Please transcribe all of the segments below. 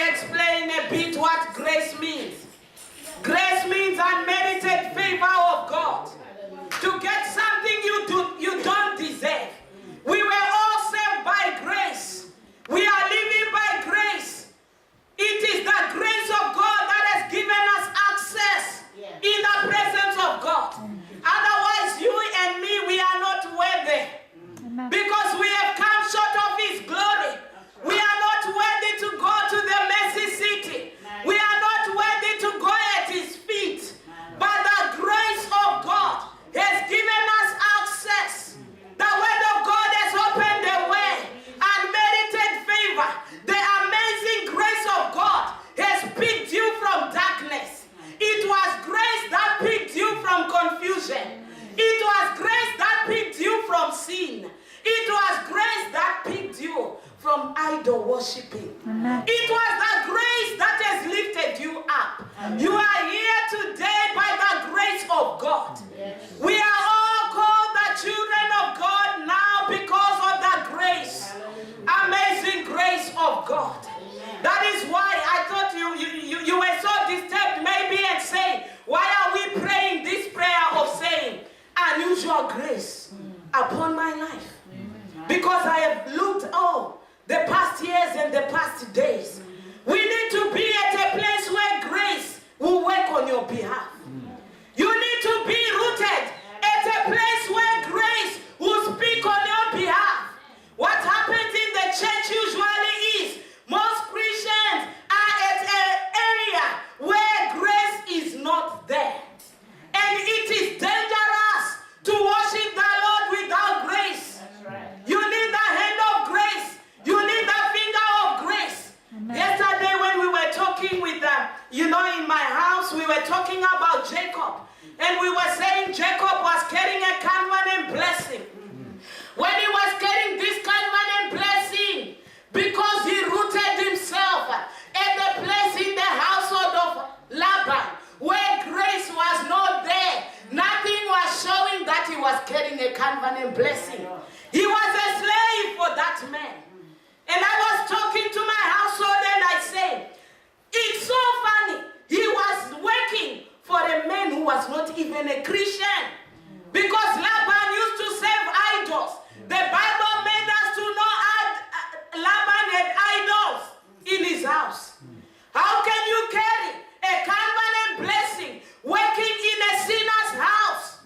explain a bit what grace means. Grace means unmerited favor of God. To get something you don't deserve. We were all saved by grace. We are living by grace. It is the grace of God that has given us access in the presence of God. Otherwise, you and me, we are not worthy. Because we have come short of His glory. We are not worthy to go to the mercy seat. We are not worthy to go at His feet. But the grace of God has given us access. The word of God has opened the way. Unmerited favor. The amazing grace of God has picked you from darkness. It was grace that picked you from confusion. It was grace that picked you from sin. It was grace that picked you from idol worshiping. It was the grace that has lifted you up. You are here today by the grace of God. We are all called the children of God now because of the grace. Amazing grace of God. That is why I thought you were so disturbed maybe and saying, why are we praying this prayer of saying, unusual grace upon my life? Because I have looked all the past years and the past days. We need to be at a place where grace will work on your behalf. You need to be rooted at a place where grace will speak on your behalf. What happens in the church usually is most Christians are at an area where grace is not there. And it is dangerous to worship the Lord without grace. You need the hand of grace. You need the finger of grace. Yesterday when we were talking with them, in my house, we were talking about Jacob. And we were saying Jacob was carrying a covenant blessing. When he was carrying this covenant blessing, because he rooted himself at the place in the household of Laban, where grace was not there, nothing was showing that he was carrying a covenant blessing. He was a slave for that man. And I was talking to my household and I said, it's so funny. He was working for a man who was not even a Christian. Because Laban used to serve idols. The Bible made us to know Laban had idols in his house. How can you carry a covenant blessing working in a sinner's house?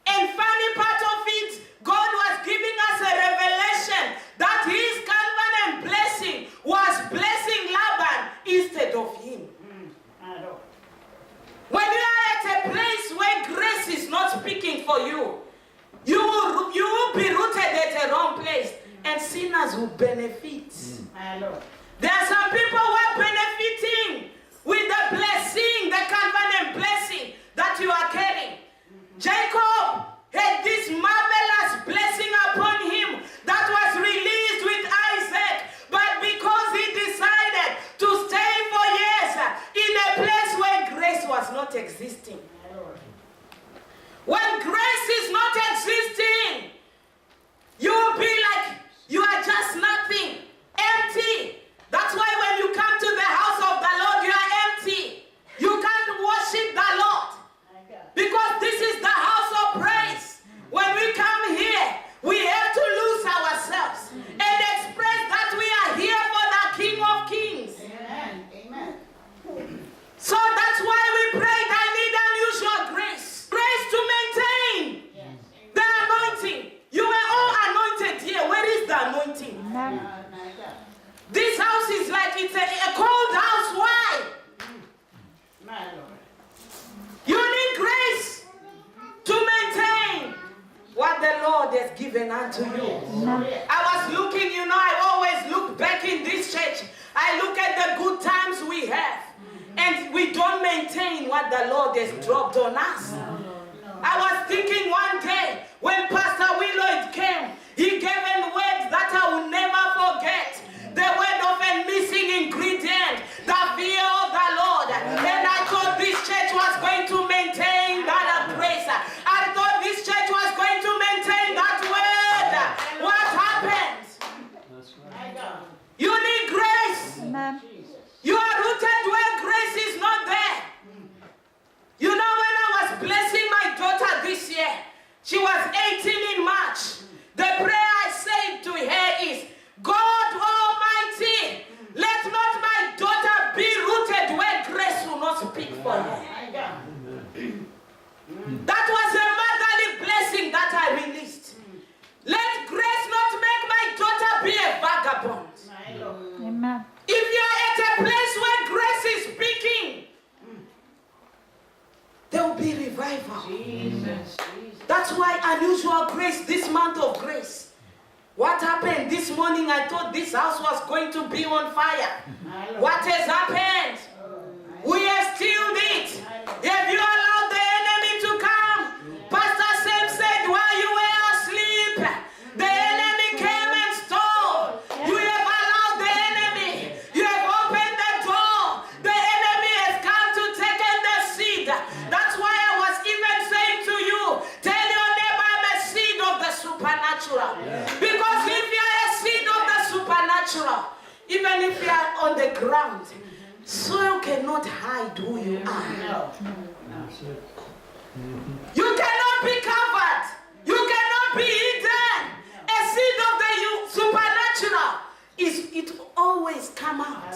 And funny part of it, God was giving us a revelation that his covenant blessing was blessing Laban instead of him. When you are at a place where grace is not speaking for you, you will be rooted at a wrong place and sinners will benefit. There are some people who are benefiting with the blessing, the covenant blessing that you are carrying. Jacob had this marvelous blessing upon him that was released with Isaac, but because he decided to stay for years in a place where grace was not existing. When grace is not existing, you will be like you are just nothing, empty. That's why when you come to the house of the Lord, you are empty. You can't worship the Lord. Because this is the house of praise. When we come here, we have to lose ourselves and express that we are here for the King of Kings. Amen. So that's why we prayed, I need unusual grace. Grace to maintain the anointing. You were all anointed here. Where is the anointing? This house is like it's a cold house. Why? You need grace to maintain what the Lord has given unto you. I was looking, I always look back in this church. I look at the good times we have. And we don't maintain what the Lord has dropped on us. I was thinking one day when Pastor Willoyd came, he gave me words that I will never forget. The word of a missing ingredient, the fear of the Lord. And I thought this church was going to maintain that grace. I thought this church was going to maintain that word. What happened? You need grace. Amen. You are rooted where grace is not there. You know, when I was blessing my daughter this year, she was 18 in March. The prayer I said to her is, God Almighty, let not my daughter be rooted where grace will not speak for her. That was a motherly blessing that I released. Let grace not make my daughter be a vagabond. Amen. If you are at a place where grace is speaking, there will be revival. Jesus. That's why unusual grace, this month of grace. What happened this morning? I thought this house was going to be on fire. What has happened? We have stilled it. Have you allowed the enemy to come? Pastor Sam said while you were asleep, the enemy came and stole. You have allowed the enemy. You have opened the door. The enemy has come to take in the seed. That's why I was even saying to you, tell your neighbor I'm a seed of the supernatural. Because if you are a seed of the supernatural, even if you are on the ground, soil cannot hide who you are. You cannot be covered. You cannot be hidden. A seed of the supernatural it always come out,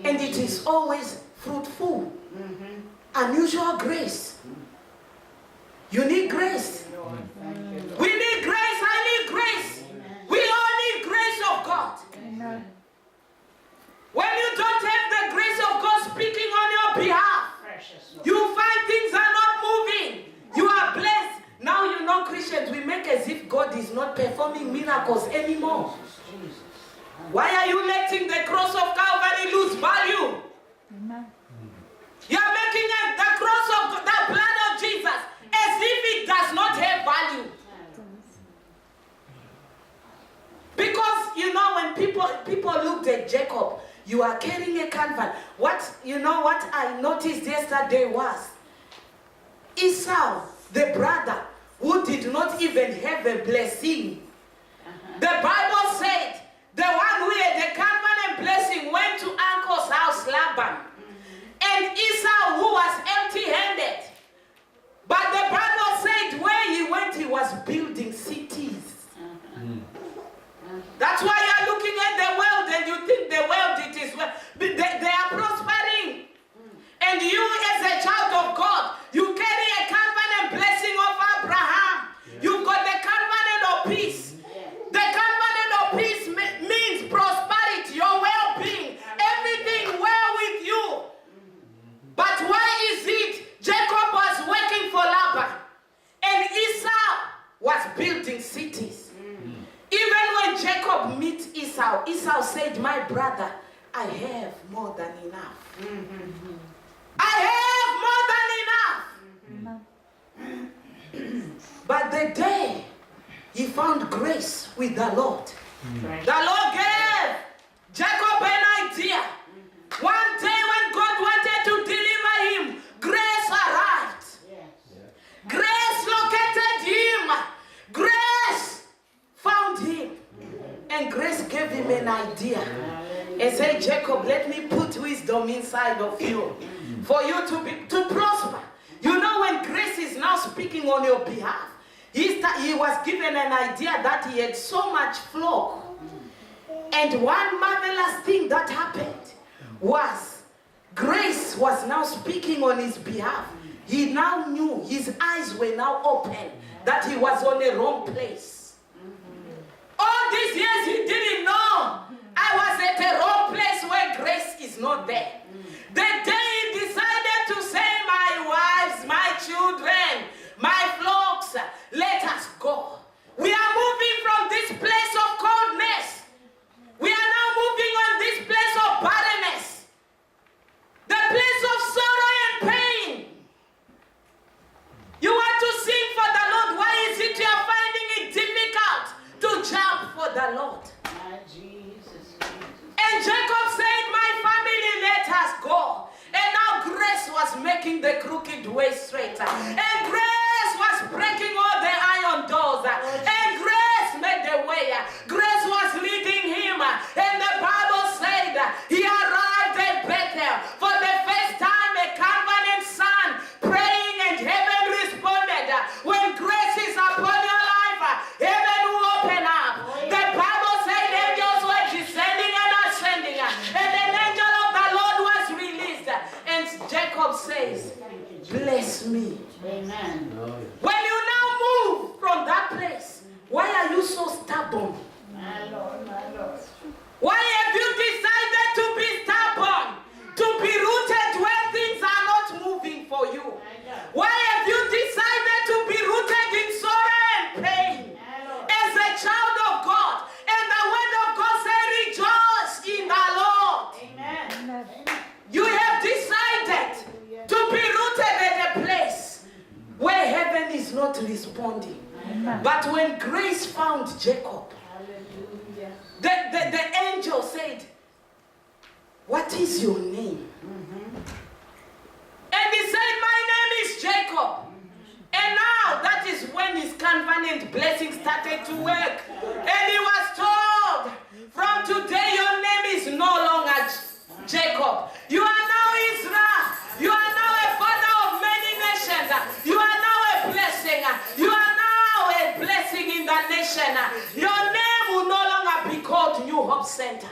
and it is always fruitful. Unusual grace. You need grace. We need grace. I need grace. We all need grace of God. Amen. When you don't have the grace of God speaking on your behalf, you find things are not moving. You are blessed. Now you know Christians, we make as if God is not performing miracles anymore. Why are you letting the cross of Calvary lose value? Amen. You are making the cross of the blood of Jesus as if it does not have value. Because you know when people looked at Jacob, you are carrying a canvas. What I noticed yesterday was Esau, the brother who did not even have a blessing. The Bible said the one who had the covenant blessing went to uncle's house, Laban. And Esau, who was empty-handed. But the Bible said where he went, he was building cities. That's why you are looking at the world and you think the world it is well. They are prospering. And you as a child of God, you carry a covenant blessing of Abraham. You've got the covenant of peace. The covenant of peace means prosperity, your well-being, everything well with you. But why is it Jacob was working for Laban and Esau was building cities? Even when Jacob met Esau, Esau said, my brother, I have more than enough. I have more than enough. But the day he found grace with the Lord, the Lord gave Jacob an idea. One day when God wanted to deliver him, grace arrived. Grace located him. Grace found him. And grace gave him an idea. And said, Jacob, let me put wisdom inside of you for you to prosper. You know, when grace is now speaking on your behalf, he was given an idea that he had so much flock. And one marvelous thing that happened was grace was now speaking on his behalf. He now knew, his eyes were now open, that he was on the wrong place. All these years he didn't know I was at the wrong place where grace is not there. The day he decided to say, my wives, my children, my flocks, let us go. We are moving from this place of coldness. We are now moving on this place of barrenness. The place of sorrow and pain. You want to sing for the Lord. Why is it you are finding it difficult to jump for the Lord? And Jacob said, my family, let us go. And now grace was making the crooked way straighter. And grace was breaking all the iron doors. And grace made the way. Grace was leading him. And the Bible said he had bless me. Amen. When you now move from that place, why are you so stubborn? My Lord, my Lord. Why have you decided to be stubborn? To be rooted when things are not moving for you? Why have you decided to be rooted in sorrow and pain? As a child of God, and the word of God says, rejoice in the Lord. Amen. You have decided to be rooted at a place where heaven is not responding. But when grace found Jacob, Hallelujah. the angel said, what is your name? And he said, my name is Jacob. And now that is when his covenant blessing started to work. And he was told, from today your name is no longer Jacob. You are now Israel. You are now a father of many nations. You are now a blessing. You are now a blessing in the nation. Your name will no longer be called New Hope Center.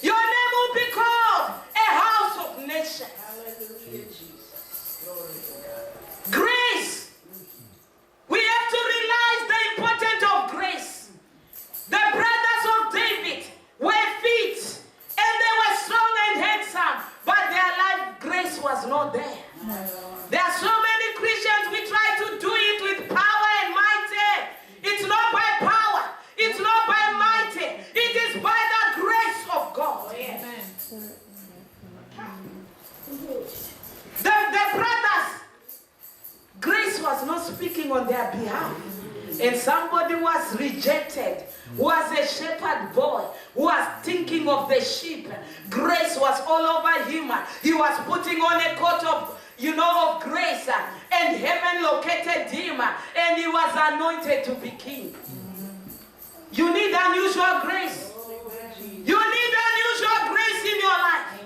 Your name will be called a house of nations. Hallelujah, Jesus. Glory to God. Grace. We have to realize the importance of grace. The brothers of David were fit and they were strong and handsome, but their life grace was not there. There are so many Christians, we try to do it with power and might. It's not by power. It's not by might. It is by the grace of God. The brothers, grace was not speaking on their behalf. And somebody was rejected, was a shepherd boy, who was thinking of the sheep. Grace was all over him. He was putting on a coat of, of grace. And heaven located him. And he was anointed to be king. You need unusual grace. You need unusual grace in your life.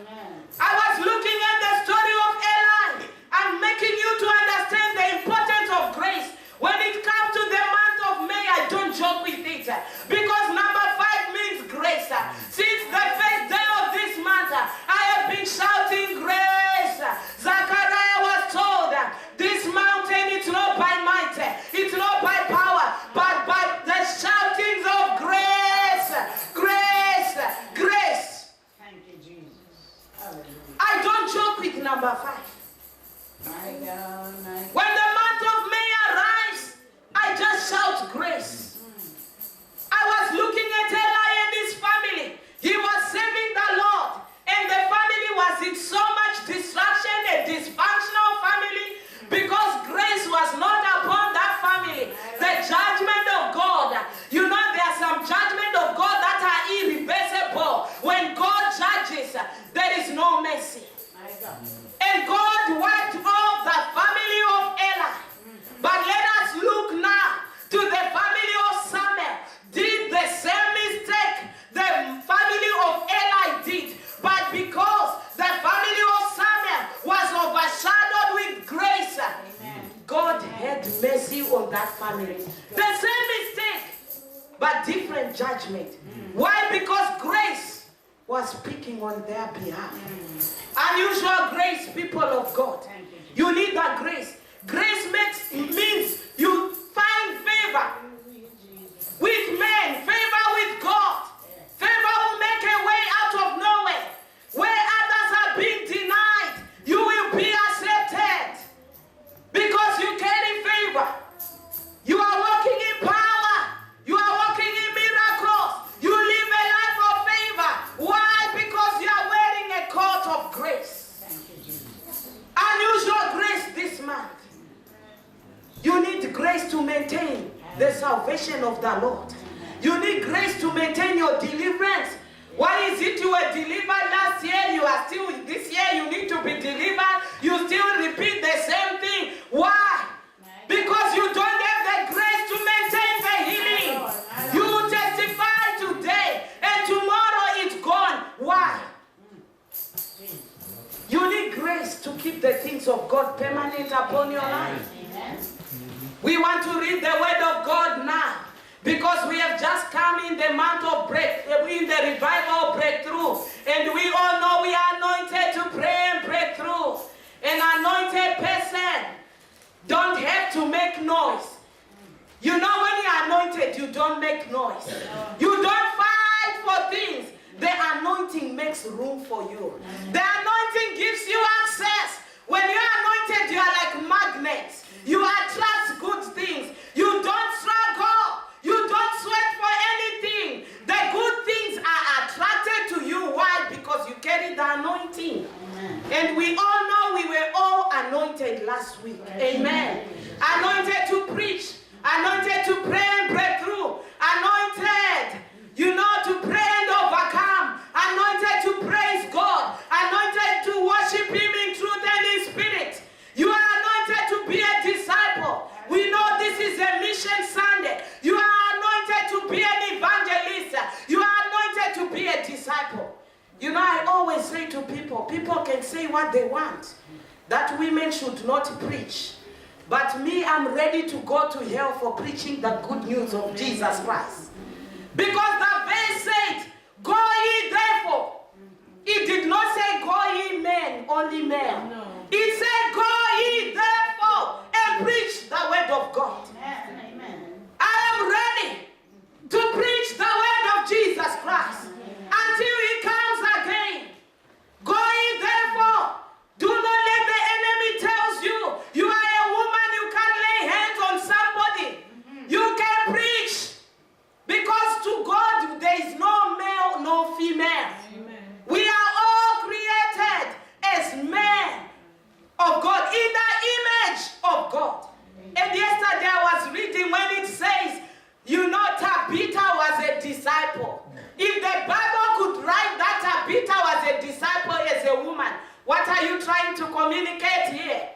I was looking at the story of Eli. I'm making you to understand the importance of grace. When it comes to the month of May, I don't joke with it. Because number 5 means grace. Since the first day of this month, I have been shouting grace. Zachariah was told, this mountain, it's not by might, it's not by power, but by the shoutings of grace. Grace. Grace. Thank you, Jesus. Hallelujah. I don't joke with number 5. My God, my God. When the month of May arrives, I just shout grace. I was looking at Eli and his family. He was serving the Lord. And the family was in so much distraction, a dysfunctional family, because grace was not upon that family. The judgment of God. There are some judgment of God that are irreversible. When God judges, there is no mercy. My God. And God wiped off the family of Eli. But let us look now to the family of Samuel. Did the same mistake the family of Eli did. But because the family of Samuel was overshadowed with grace, God had mercy on that family. The same mistake, but different judgment. Why? Because grace was speaking on their behalf. Unusual grace, people of God. You need that grace. Grace means you find favor with men, favor with God. Favor will make a way out of nowhere. Where others are being denied, you will be accepted. Because you carry favor. You are walking in power. You are walking in miracles. You live a life of favor. Why? Because you are wearing a coat of grace. Unusual grace this month. You need grace to maintain the salvation of the Lord. You need grace to maintain your deliverance. Why is it you were delivered last year, you are still, this year you need to be delivered, you still repeat the same thing. Why? Because you don't have the grace to maintain the healing. You testify today and tomorrow it's gone. Why? You need grace to keep the things of God permanent upon your life. We want to read the word of God now. Because we have just come in the month of in the revival breakthrough. And we all know we are anointed to pray and break through. An anointed person anointing makes room for you. The anointing gives you access. When you're anointed, you are like magnets. You attract good things. You don't struggle. You don't sweat for anything. The good things are attracted to you. Why? Because you carry the anointing. Amen. And we all know we were all anointed last week. Amen. Anointed to preach. Anointed to pray and break through. Anointed, to pray and overcome. Anointed to praise God. Anointed to worship Him in truth and in spirit. You are anointed to be a disciple. We know this is a mission Sunday. You are anointed to be an evangelist. You are anointed to be a disciple. I always say to people can say what they want. That women should not preach. But me, I'm ready to go to hell for preaching the good news of Jesus Christ. Because the verse said, go ye therefore. It did not say go ye men, only men. No. It said go ye therefore and preach the word of God. Amen. I am ready to preach the word of Jesus Christ until He comes again. Go ye therefore. Do not let the enemy tell you, you are a woman, you can't lay hands on somebody. You can preach. Because to God there is no male, no female. Amen. We are all created as men of God, in the image of God. Amen. And yesterday I was reading when it says, Tabitha was a disciple. If the Bible could write that Tabitha was a disciple as a woman, what are you trying to communicate here?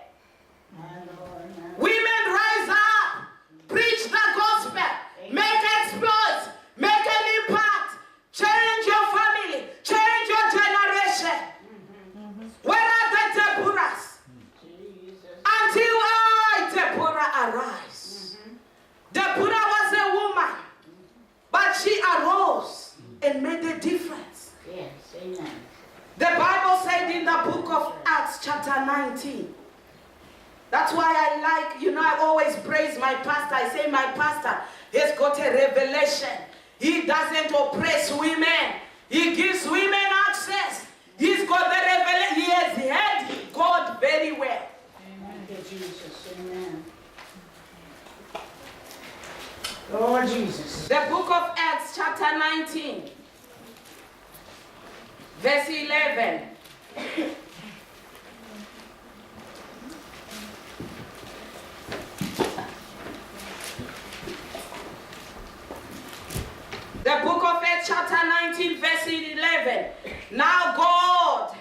Women rise up, preach the gospel, make exploits, make an impact, change your family, change your generation. Where are the Deborahs? Until Deborah arise. Deborah was a woman, but she arose and made a difference. Yes, amen. The Bible said in the book of Acts chapter 19. That's why I I always praise my pastor. I say my pastor has got a revelation. He doesn't oppress women. He gives women access. He's got the revelation. He has heard God very well. Amen. Thank you, Jesus. Amen. Lord Jesus. The book of Acts chapter 19. Verse 11. The book of Acts chapter 19 verse 11. Now God,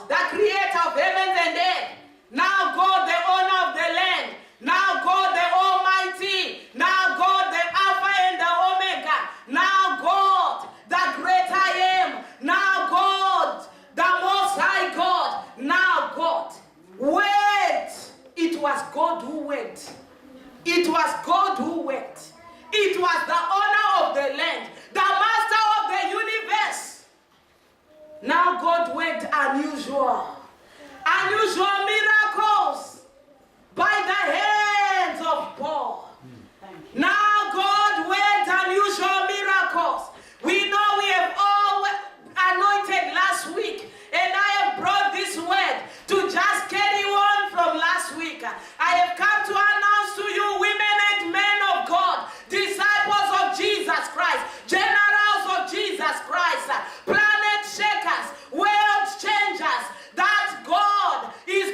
the creator of heavens and earth, now God, the owner of the land, now God, the Almighty, now God, the Alpha and the Omega, now God, the great I am, now God, the Most High God, now God. Wait, it was God who went. It was God who went. It was the owner of the land, the master of the universe. Now God worked unusual miracles by the hands of Paul. Now God worked unusual miracles. We know we have all anointed last week, and I have brought this word to just carry on from last week. I have come to announce to you, women and men of God, disciples of Jesus Christ, generals of Jesus Christ, planet shakers, world changers, that God is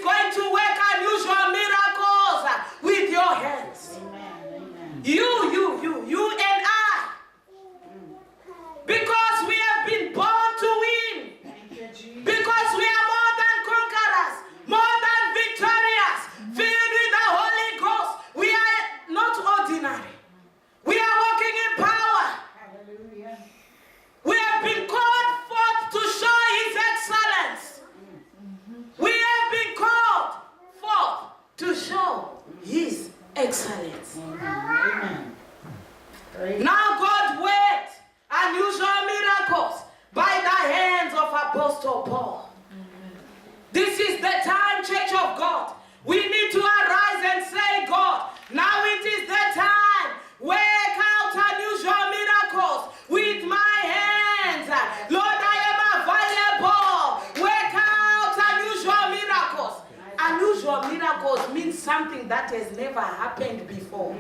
that has never happened before.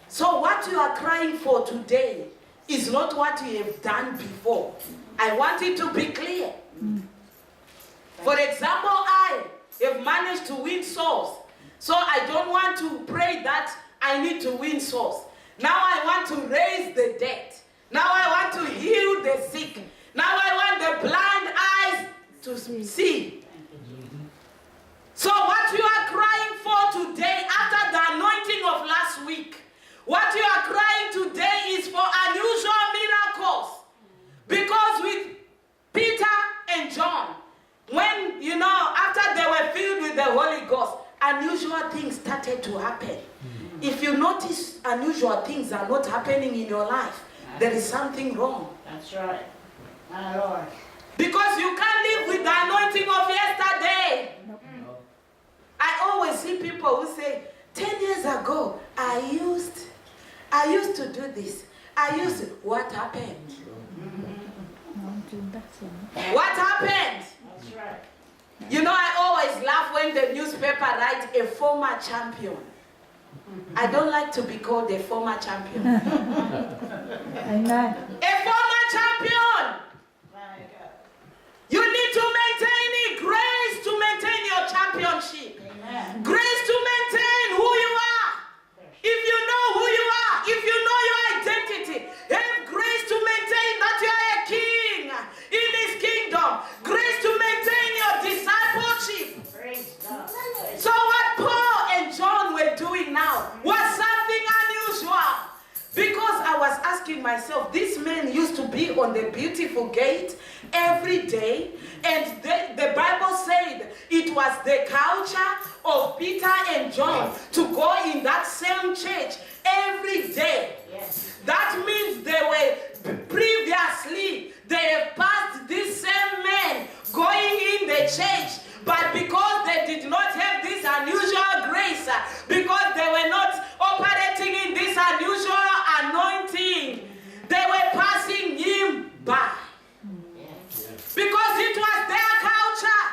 So what you are crying for today is not what you have done before. I want it to be clear. For example, I have managed to win souls. So I don't want to pray that I need to win souls. Now I want to raise the dead. Now I want to heal the sick. Now I want the blind eyes to see. So what you are crying for today, after the anointing of last week, what you are crying today is for unusual miracles. Because with Peter and John, when, after they were filled with the Holy Ghost, unusual things started to happen. If you notice unusual things are not happening in your life, there is something wrong. That's right. My Lord. Because you can't live with the anointing of yesterday. I always see people who say, 10 years ago, I used to do this. What happened? What happened? That's right. I always laugh when the newspaper writes a former champion. I don't like to be called a former champion. Amen. A former champion! My God. You need to maintain it. Grace to maintain your championship. Amen. Grace to maintain who you are. If you know who you are, if you know your identity, have grace to maintain that you are a king in his kingdom. Grace to maintain your discipleship. Praise God. So what Paul and John were doing now was something unusual. Because I was asking myself, these men used to be on the beautiful gate every day, and the Bible said it was the culture of Peter and John to go in that same church every day. Yes. That means they were previously, they have passed these same men going in the church, but because they did not have this unusual grace, because they were not operating in this unusual anointing, they were passing him by. Because it was their culture.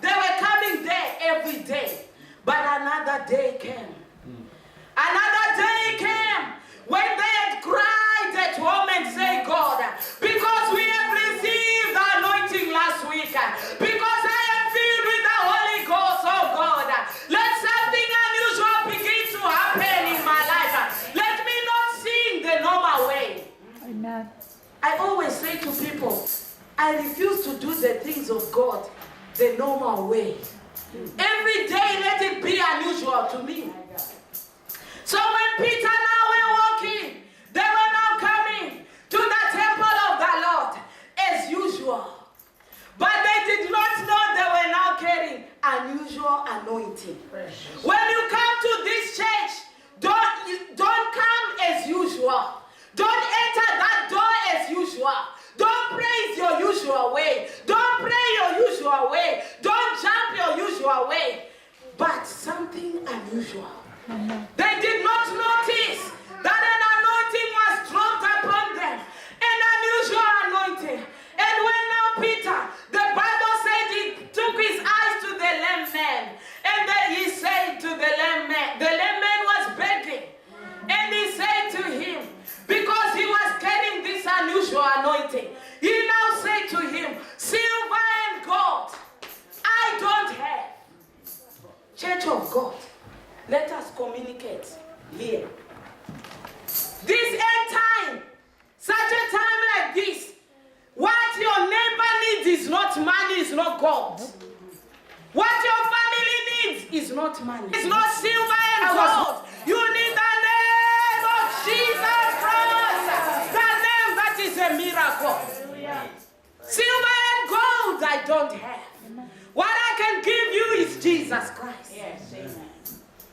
They were coming there every day. But another day came. Another day came when they had cried at home and said, God, because we have received the anointing last week, because I am filled with the Holy Ghost, oh God, let something unusual begin to happen in my life. Let me not sing the normal way. Amen. I always say to people, I refuse to do the things of God the normal way. Every day let it be unusual to me. So when Peter now were walking, they were now coming to the temple of the Lord as usual. But they did not know they were now carrying unusual anointing. Precious. When you come to this church, don't come as usual. Don't enter that door as usual. Don't praise your usual way. Don't pray your usual way. Don't jump your usual way. But something unusual. They did not notice that an anointing was dropped upon them. An unusual anointing. And when now Peter, the Bible said he took his eyes to the lame man. And then he said to the lame man was begging. And he said to him, because he was carrying this unusual anointing, he now said to him, silver and gold I don't have. Church of God, let us communicate here. This end time, such a time like this, what your neighbor needs is not money, is not gold. What your family needs is not money. It's not silver and gold. You need the name of Jesus Christ. The name that is a miracle. Silver and gold I don't have. What I can give you is Jesus Christ. Yes, amen.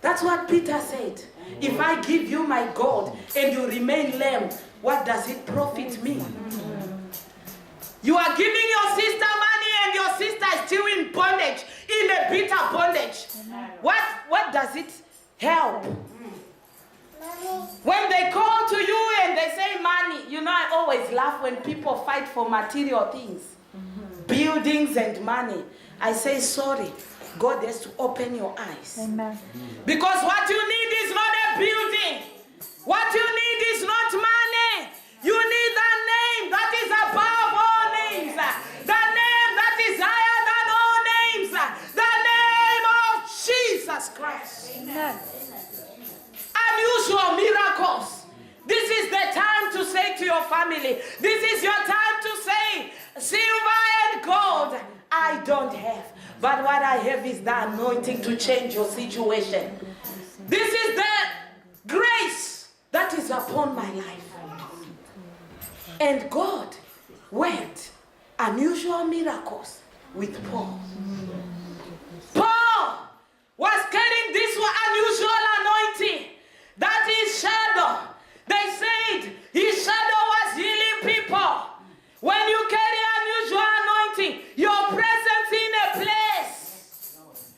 That's what Peter said. If I give you my gold and you remain lame, what does it profit me? You are giving your sister money and your sister is still in bondage, in a bitter bondage. What does it help? When they call to you and they say money, I always laugh when people fight for material things, buildings and money. I say, sorry, God has to open your eyes. Amen. Because what you need is not a building. What you need is not money. You need the name that is above all names. The name that is higher than all names. The name of Jesus Christ. Amen. Unusual miracles. This is the time to say to your family, this is your time to say, silver and gold I don't have, but what I have is the anointing to change your situation. This is the grace that is upon my life. And God worked unusual miracles with Paul. Paul was carrying this unusual anointing. That is shadow. They said his shadow was healing people. When you carry unusual anointing, your presence in a place,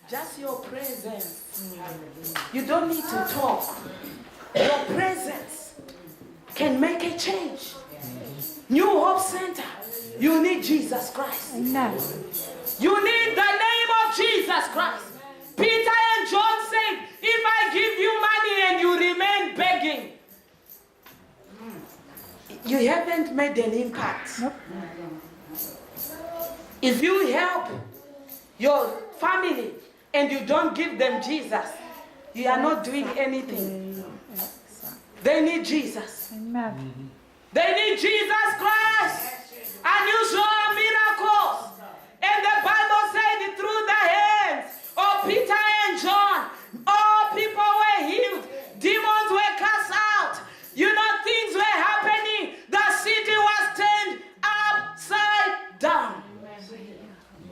just your presence. You don't need to talk. Your presence can make a change. New Hope Center, you need Jesus Christ. Amen. You need the name of Jesus Christ. Peter and John said, if I give you money and you remain begging, you haven't made an impact. Nope. If you help your family and you don't give them Jesus, you are not doing anything. They need Jesus. Amen. They need Jesus Christ. Unusual miracles. And the Bible said through the hands of Peter and John, all people were healed. Demons were cast out. You know, things were happening. The city was turned upside down.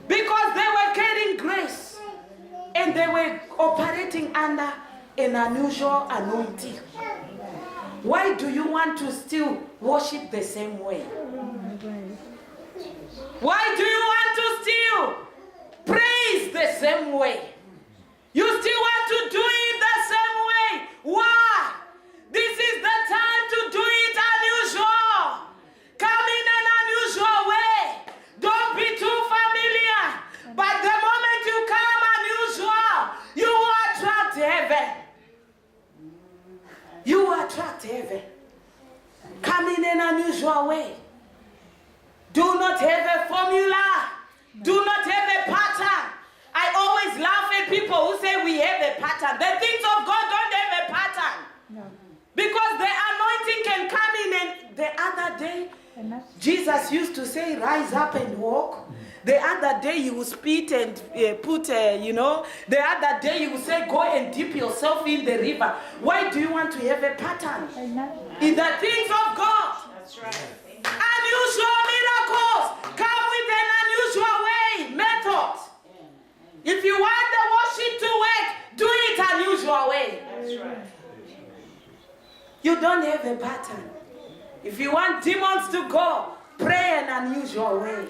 Because they were carrying grace. And they were operating under an unusual anointing. Why do you want to still worship the same way? Why do you want to still praise the same way? You still want to do it the same way. Why? This is the time to do it unusual. Come in an unusual way. Don't be too familiar. But the moment you come unusual, you attract heaven. You attract heaven. Come in an unusual way. Do not have a formula. Do not have a pattern. I always laugh at people who say we have a pattern. The things of God don't have a pattern. No. Because the anointing can come in, and the other day, Amen. Jesus used to say, rise up and walk. The other day you will spit and the other day you will say, go and dip yourself in the river. Why do you want to have a pattern? Amen. In the things of God. That's right. Unusual miracles come with an unusual way, method. If you want the worship to work, do it unusual way. That's right. You don't have a pattern. If you want demons to go, pray an unusual way.